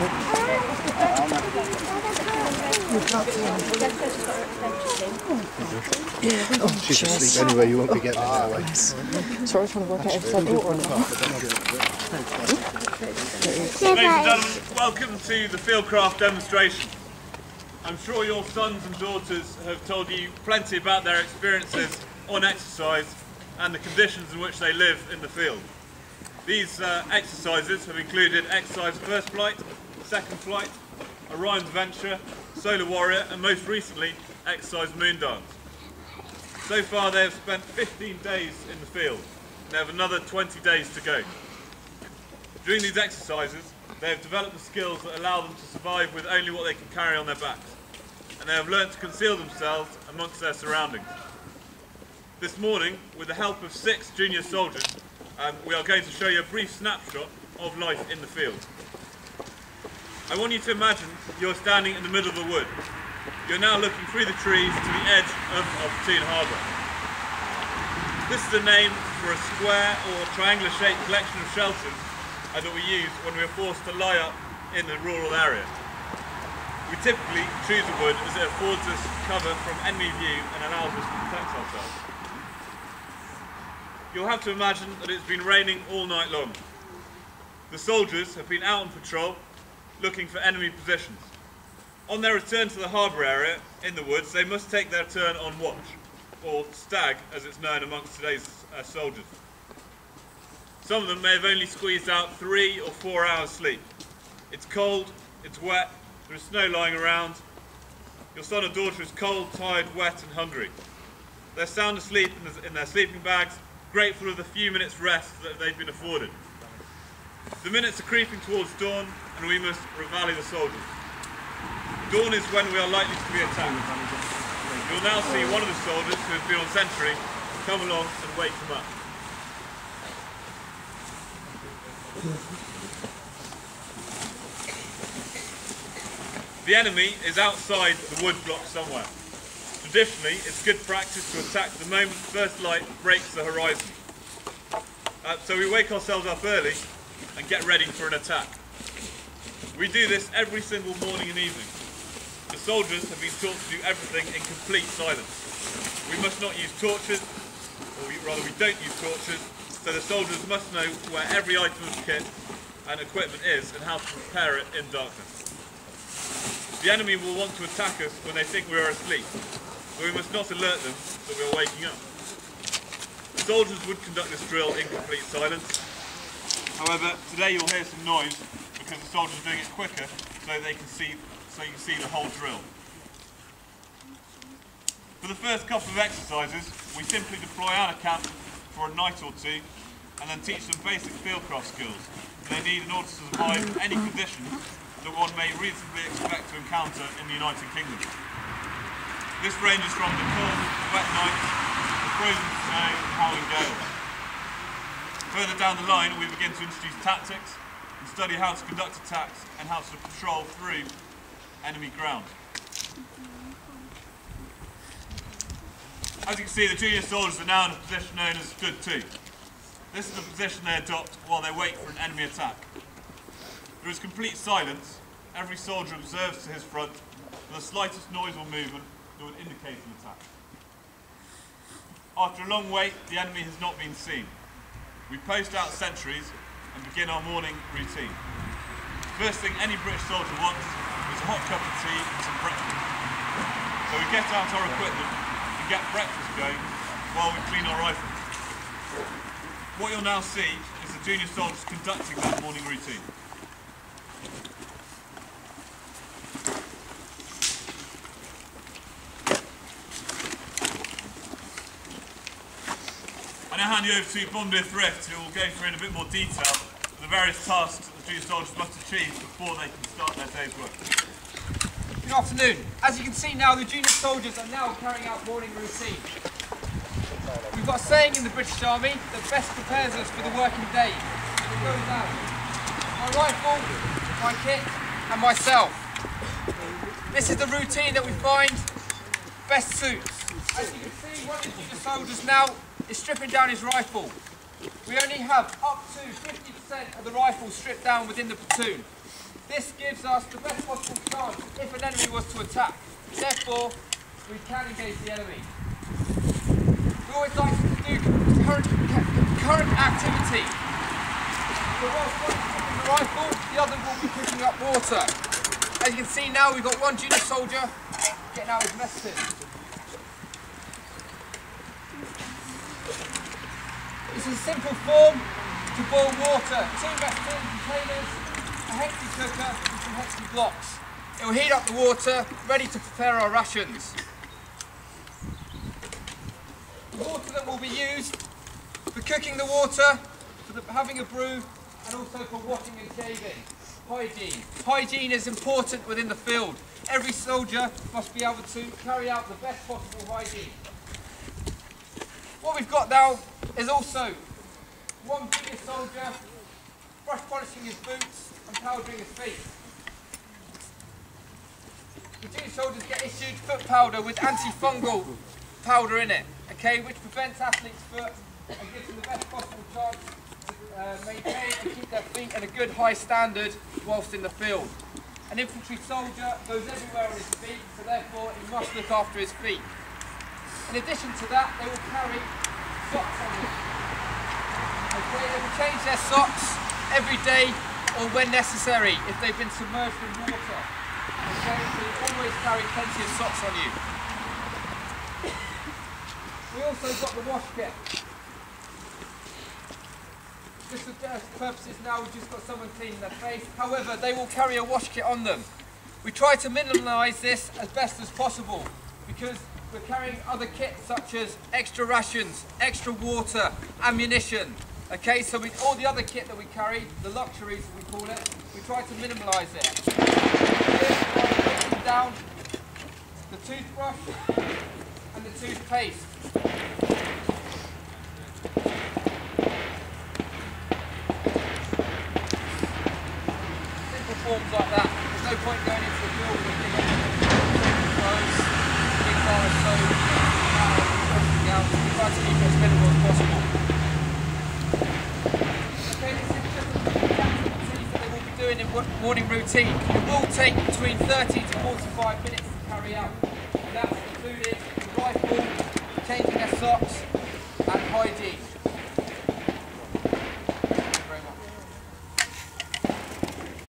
Oh, she's asleep anyway, you won't be getting there that way. Sorry, I was trying to work out if I bought or not. Ladies and gentlemen, welcome to the Fieldcraft demonstration. I'm sure your sons and daughters have told you plenty about their experiences on exercise and the conditions in which they live in the field. These exercises have included exercise first flight, second flight, Orion's Venture, Solar Warrior, and most recently, exercise Moon Dance. So far they have spent 15 days in the field, and they have another 20 days to go. During these exercises, they have developed the skills that allow them to survive with only what they can carry on their backs, and they have learnt to conceal themselves amongst their surroundings. This morning, with the help of 6 junior soldiers, we are going to show you a brief snapshot of life in the field. I want you to imagine you're standing in the middle of the wood. You're now looking through the trees to the edge of Platoon Harbour. This is the name for a square or triangular shaped collection of shelters that we use when we are forced to lie up in the rural area. We typically choose a wood as it affords us cover from enemy view and allows us to protect ourselves. You'll have to imagine that it's been raining all night long. The soldiers have been out on patrol looking for enemy positions. On their return to the harbour area in the woods, they must take their turn on watch, or stag as it's known amongst today's soldiers. Some of them may have only squeezed out 3 or 4 hours sleep. It's cold, it's wet, there is snow lying around. Your son or daughter is cold, tired, wet and hungry. They're sound asleep in their sleeping bags, grateful of the few minutes rest that they've been afforded. The minutes are creeping towards dawn and we must rally the soldiers. Dawn is when we are likely to be attacked. You'll now see one of the soldiers who has been on sentry come along and wake them up. The enemy is outside the wood block somewhere. Traditionally, it's good practice to attack the moment first light breaks the horizon. So we wake ourselves up early and get ready for an attack. We do this every single morning and evening. The soldiers have been taught to do everything in complete silence. We must not use torches, or rather we don't use torches, so the soldiers must know where every item of kit and equipment is and how to prepare it in darkness. The enemy will want to attack us when they think we are asleep, but we must not alert them that we are waking up. The soldiers would conduct this drill in complete silence. However, today you'll hear some noise because the soldiers are doing it quicker so you can see the whole drill. For the first couple of exercises, we simply deploy out of camp for a night or two and then teach them basic fieldcraft skills they need in order to survive any conditions that one may reasonably expect to encounter in the United Kingdom. This ranges from the cold, wet nights, the frozen snow and howling gales. Further down the line, we begin to introduce tactics and study how to conduct attacks and how to patrol through enemy ground. As you can see, the junior soldiers are now in a position known as Good 2. This is the position they adopt while they wait for an enemy attack. There is complete silence. Every soldier observes to his front for the slightest noise or movement that would indicate an attack. After a long wait, the enemy has not been seen. We post out sentries and begin our morning routine. First thing any British soldier wants is a hot cup of tea and some breakfast. So we get out our equipment and get breakfast going while we clean our rifles. What you'll now see is the junior soldiers conducting that morning routine. I now hand you over to Bombardier Thrift, who will go through in a bit more detail the various tasks that the junior soldiers must achieve before they can start their day's work. Good afternoon. As you can see now, the junior soldiers are now carrying out morning routine. We've got a saying in the British Army that best prepares us for the working day. It goes down. My rifle, my kit and myself. This is the routine that we find best suits. As you can see, one of the junior soldiers now is stripping down his rifle. We only have up to 50% of the rifle stripped down within the platoon. This gives us the best possible chance if an enemy was to attack. Therefore, we can engage the enemy. We always like to do current activity. So whilst one is cooking the rifle, the other will be cooking up water. As you can see now, we've got one junior soldier getting out his mess tin. It's a simple form to boil water. 2 mess tin containers, a hexi cooker and some hexi blocks. It will heat up the water, ready to prepare our rations. The water that will be used for cooking the water, for having a brew, and also for washing and shaving. Hygiene. Hygiene is important within the field. Every soldier must be able to carry out the best possible hygiene. What we've got now is also one junior soldier brush polishing his boots and powdering his feet. The junior soldiers get issued foot powder with antifungal powder in it, okay, which prevents athletes' foot and gives them the best possible chance to maintain and keep their feet at a good high standard whilst in the field. An infantry soldier goes everywhere on his feet, so therefore he must look after his feet. In addition to that, they will carry socks on them. Okay, they will change their socks every day or when necessary if they've been submerged in water. Okay, so you always carry plenty of socks on you. We also got the wash kit. Just for purposes now, we've just got someone cleaning their face. However, they will carry a wash kit on them. We try to minimise this as best as possible because we're carrying other kits such as extra rations, extra water, ammunition. Okay, so with all the other kit that we carry, the luxuries as we call it, we try to minimise it. Here, down the toothbrush and the toothpaste. Simple forms like that. There's no point going into the field with big clothes, big bar of soap, washing out. We try to keep it as minimal as possible. Okay, this is just the activities that they will be doing in morning routine. It will take between 30 to 45 minutes to carry out. And that's including the rifle, changing their socks and hygiene.